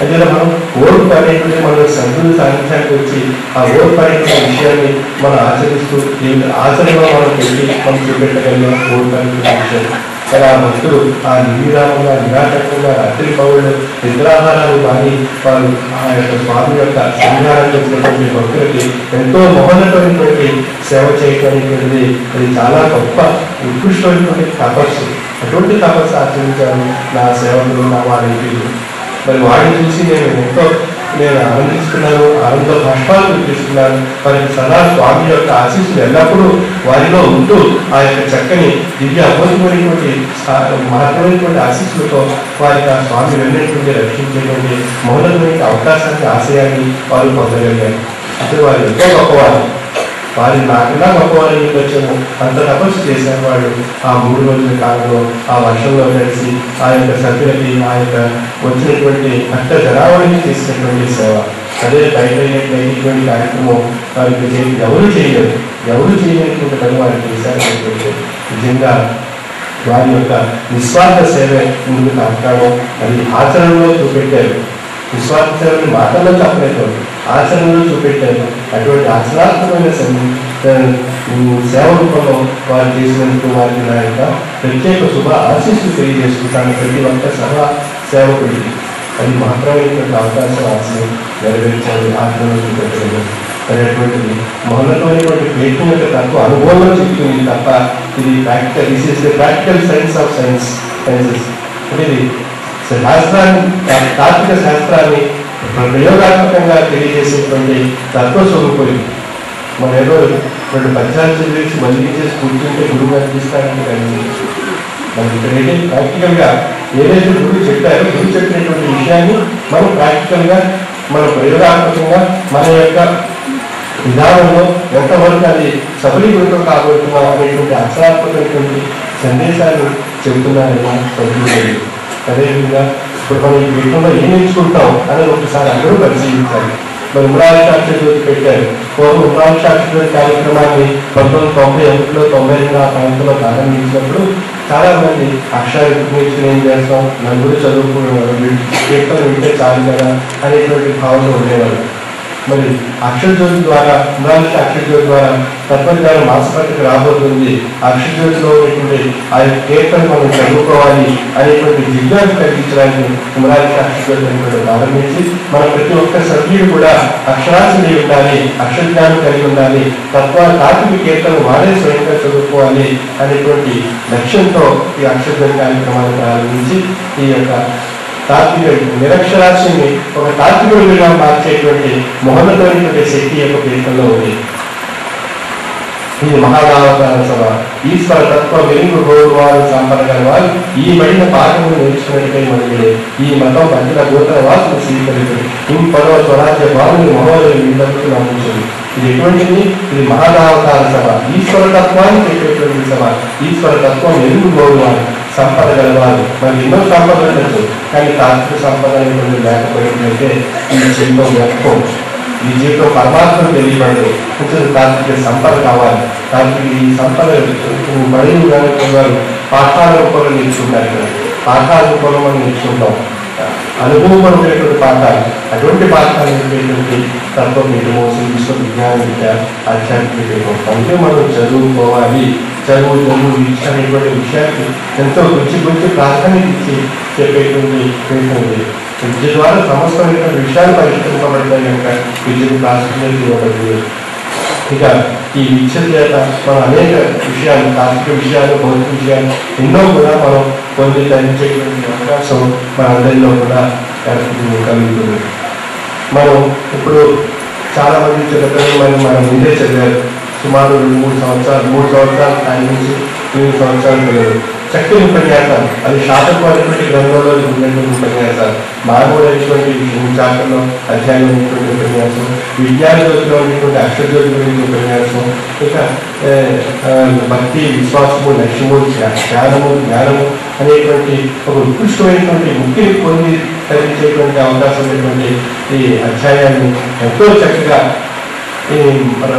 అందులో మనం ఓర్పు అనేటువంటి మన సభ్యులు సాధించడానికి వచ్చి ఆ ఓర్పు అనేటువంటి విషయాన్ని మనం ఆచరిస్తూ ఆచరణలో మనం పెట్టి మనం చూపెట్టగలిగిన ఓర్పు అనేటువంటి విషయం. కానీ ఆ భక్తులు ఆ నిర్విరామంగా నిరాటకంగా రాత్రి పౌరులు నిద్రాహారాలు కానీ వారు ఆ యొక్క స్వామి యొక్క సంహారానికి వచ్చినటువంటి భక్తులకి ఎంతో మహోన్నతమైనటువంటి సేవ చేయగలిగినది. అది చాలా గొప్ప ఉత్కృష్టమైనటువంటి తపస్సు. అటువంటి తపస్సు ఆచరించాను నా సేవకులు, నా వారికి. మరి వాడిని చూసి నేను ఆనందిస్తున్నాను, ఆనంద భాష్పాలు చూపిస్తున్నాను. వారికి సదా స్వామి యొక్క ఆశీస్సులు ఎల్లప్పుడూ వారిలో ఉంటూ ఆ యొక్క చక్కని దివ్య అమోఘమైనటువంటి మహత్తమైనటువంటి ఆశీస్సులతో వారికి ఆ స్వామి వెళ్ళినటువంటి రక్షించేటువంటి మౌనమైన అవకాశాన్ని, ఆశయాన్ని వారు పొందగలిగారు. అసలు వారు ఎంతో గొప్పవారు. వారి నాకన్నా గొప్పవారు నీకు వచ్చాము. అంత తపస్సు చేశారు వాళ్ళు. ఆ 3 రోజుల కాలంలో ఆ వర్షంలో కలిసి ఆ యొక్క సభ్యులకి ఆ యొక్క వచ్చినటువంటి భక్త జనావళిని చేసినటువంటి సేవ. అదే బయట అయినటువంటి కార్యక్రమం వారికి ఎవరు చేయలేనటువంటి పని వారికి చేశారనేటువంటి నిజంగా వారి యొక్క నిస్వార్థ సేవే ముందుకు కాకపోవడం అది ఆచరణలో చూపెట్టారు. నిస్వార్థ సేవని మాటల్లో చెప్పలేదు, ఆచరణలో చూపెట్టారు. అటువంటి ఆచరణాత్మకమైన సేవ రూపంలో వారు చేసినందుకు వారికి నా యొక్క ప్రత్యేక శుభ ఆశీస్సులు తెలియజేసుకుంటాను ప్రతి ఒక్క సభా సేవకుడికి. అది మహత్తరమైనటువంటి అవకాశం ఆశయం నెరవేర్చాలి, ఆచరణలో చూపెట్టలేదు. అనేటువంటిది మౌనమైనటువంటి ప్రయత్నం యొక్క తక్కువ అనుభవంలో చెప్తుంది తప్ప ఇది practical. This is the practical science of sciences. అంటే ఇది శాస్త్రాన్ని, తాత్విక శాస్త్రాన్ని ప్రయోగాత్మకంగా తెలియజేసేటువంటి తత్వస్వరూపులు. మన ఏదో 2 పద్యాలు చదివేసి మళ్ళీ చేసి కూర్చుంటే గురువు అనిపిస్తారని కానీ మనకి ఇక్కడైతే ప్రాక్టికల్గా ఏదైతే గురువు చెప్పారో గురువు చెప్పినటువంటి విషయాన్ని మనం ప్రాక్టికల్గా మన ప్రయోగాత్మకంగా మన యొక్క విధానంలో ఎంతవరకు అది సఫలీకృతం కాబోతున్నాం అనేటువంటి అక్షరాత్మకమైనటువంటి సందేశాన్ని చెబుతున్నారని చదువుతుంది. అదేవిధంగా ఇప్పుడు మనం ఈ వీటిలో ఏం నేర్చుకుంటాం అనేది ఒకసారి అందరూ పరిశీలించాలి. మరి ఉమ్రావిషాక్ష జ్యోతి పెట్టారు. పూర్వం ఉమ్రావిషాక్ష జ్యోతి కార్యక్రమాన్ని 1991లో 92 ఆ ప్రాంతంలో ప్రారంభించినప్పుడు చాలా మంది అక్షరాలు నేర్చుకుని ఏం చేస్తాం, నలుగురు చదువుకునేవారు, కీర్తన వింటే చాలు కదా అనేటువంటి భావనలో ఉండేవారు. మరి అక్షరజ్యోతి ద్వారా, ఉమ్రావిష అక్షరజ్యోతి ద్వారా తత్వజ్ఞానం మాసపత్రిక రాబోతుంది. అక్షరజ్యోతిలో ఉన్నటువంటి ఆ యొక్క కీర్తన మనం చదువుకోవాలి అనేటువంటి జిజ్ఞాస కలిగించడానికి ఉమ్రావిష అక్షరజ్యోతి అనేటువంటి ప్రారంభించి మన ప్రతి ఒక్క సభ్యుడు కూడా అక్షరాస్యుడి ఉండాలి, అక్షరజ్ఞానం కలిగి ఉండాలి, తాత్విక కీర్తన వాడే స్వయంగా చదువుకోవాలి అనేటువంటి లక్ష్యంతో ఈ అక్షరజ్యోతి కార్యక్రమాన్ని ప్రారంభించి ఈ యొక్క తాత్విక నిరక్షరాస్యాన్ని ఒక తాత్వికుడిగా మార్చేటువంటి మహోన్నతమైనటువంటి శక్తి యొక్క పేరులో ఉంది. ఇది మహాభావతార సభ. ఈశ్వర తత్వ వెలుగు గౌరవాలు సంపదగల వారు ఈ మడిన పాఠములు నేర్చుకున్నట్టుగా మనకి ఈ మతం పట్టిన గోత్ర వాసులు స్వీకరించదు. ఇంపడవ స్వరాజ్య భావులు మహోదయ వీళ్ళకు నమ్మించదు. ఇది ఎటువంటిది? ఇది మహాభావతార సభ, ఈశ్వర తత్వాన్ని చెప్పేటువంటి సభ. ఈశ్వర తత్వం వెలుగు గౌరవాలు సంపద గలవారు. మరి ఎన్నో సంపద ఉండొచ్చు, కానీ తాత్విక సంపద అనేటువంటి లేకపోయినట్లయితే ఈ జీవితం వ్యర్థం. ఈ జీవితం పరమాత్మను తెలియబడదు. కొంచెం తాత్విక సంపద కావాలి. తాత్విక ఈ సంపద మరీ వారు పాఠాల రూపంలో నేర్చుకుంటారు కదా, పాఠాల రూపంలో మనం నేర్చుకుంటాం. అనుభవపరమైనటువంటి పాఠాలు, అటువంటి పాఠాలు చెప్పేటువంటి తత్వపీఠము, శ్రీకృష్ణ విజ్ఞాన విద్య, ఆధ్యాత్మిక పీఠం. అంటే మనం చదువుకోవాలి. చదువు విద్య అనేటువంటి విషయానికి ఎంతో గురించి ప్రాధాన్యత ఇచ్చి చెప్పేటువంటి పీఠం ఇది. విద్య ద్వారా సమస్తమైనటువంటి విషయాలు పరిష్కరింపబడతాయి కనుక విద్యకు ప్రాధాన్యత ఇవ్వబడింది. ఇక ఈ విద్య చేత మనం అనేక విషయాలు, తాత్విక విషయాలు, భౌతిక విషయాలు ఎన్నో కూడా మనం పొంది ధరించేటువంటి అవకాశం మన అందరిలో కూడా కలుగుతుంది. మనం ఇప్పుడు చాలా మంది చదువుకొని మనం ముందే చదివారు. సుమారు 3 సంవత్సరాలు ఆయన నుంచి 8 సంవత్సరాలు పిల్లలు చక్కని ఉపన్యాసాలు. అది శాతకమైనటువంటి గ్రంథంలో ఉన్నటువంటి ఉపన్యాసాలు, మానవుడైనటువంటి చాప్టర్లో అధ్యాయం ఉన్నటువంటి ఉపన్యాసం, విజ్ఞాన జ్యోతిలో ఉన్నటువంటి అక్షరజ్యోతి గురించి ఉపన్యాసం, ఇక భక్తి, విశ్వాసము, లక్ష్యము, జ్ఞానము అనేటువంటి ఒక ఉత్కృష్టమైనటువంటి ముక్తిని పొంది కలిగించేటువంటి అవకాశం ఉన్నటువంటి ఈ అధ్యాయాన్ని ఎంతో చక్కగా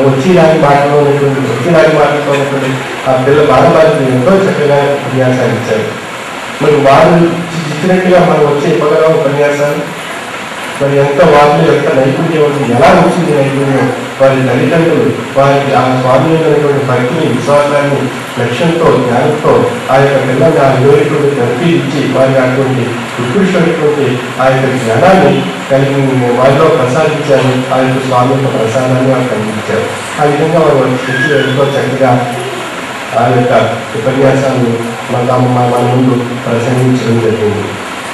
వచ్చినాగి మాటలో ఉన్నటువంటి ఆ పిల్ల బాలబాలికలు ఎంతో చక్కగా ఉపన్యాసాలు ఇచ్చారు. మరి వారు ఇచ్చినట్టుగా మనం వచ్చి ఇవ్వగలం ఉపన్యాసాలు మరి ఎంత వాళ్ళు ఎంత నైపుణ్యం ఎలా వచ్చింది నైపుణ్యం, వారి తల్లిదండ్రులు వారికి ఆ స్వామి అయినటువంటి భక్తిని విశ్వాసాన్ని లక్ష్యంతో జ్ఞానంతో ఆ యొక్క పిల్లల్ని ఆ విలువైనటువంటి తరఫీ ఇచ్చి వారికి అటువంటి ఉత్కృష్టమైనటువంటి ఆ యొక్క జ్ఞానాన్ని కలిగి వారిలో ప్రసాదించారు. ఆ యొక్క స్వామి యొక్క ప్రసాదాన్ని వారు కల్పించారు. ఆ విధంగా వారు ఎంతో చక్కగా ఆ యొక్క ఉపన్యాసాన్ని మన ముందు ప్రసంగించడం జరిగింది.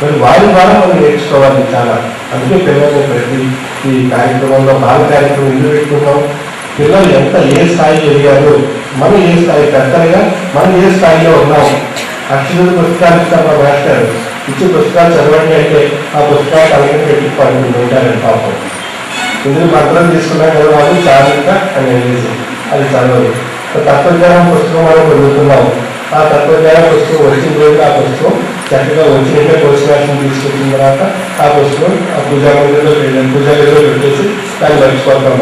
మరి వారి ద్వారా మనం నేర్చుకోవాలి చాలా. అందుకే పిల్లల్ని ప్రతి ఈ కార్యక్రమంలో బాల కార్యక్రమం ఎందుకు పెట్టుకున్నాం, పిల్లలు ఏ స్థాయికి ఎదిగారు, మనం ఏ స్థాయి పెద్దలుగా మనం ఏ స్థాయిలో ఉన్నాం. అక్షరాలు పుస్తకాలు ఇస్తారు మాస్టర్, ఇచ్చి పుస్తకాలు చదవండి అంటే ఆ పుస్తకాలు అలాగే పెట్టి పడుతుంటారండి పాపం. ఇందులో మంత్రం తీసుకున్నాం కదా వాళ్ళు చాలంగా అని అనేసి అది చదవదు. తత్వజ్ఞానం పుస్తకం మనం పొందుతున్నాం. ఆ తత్వజ్ఞానం పుస్తకం వచ్చిన రోజు ఆ పుస్తకం చక్కగా వచ్చినట్టే క్వశ్చన్ తీసుకొచ్చిన తర్వాత ఆ పుస్తకం ఆ పూజా మందిరంలో పెట్టేసి దాన్ని మర్చిపోతాం.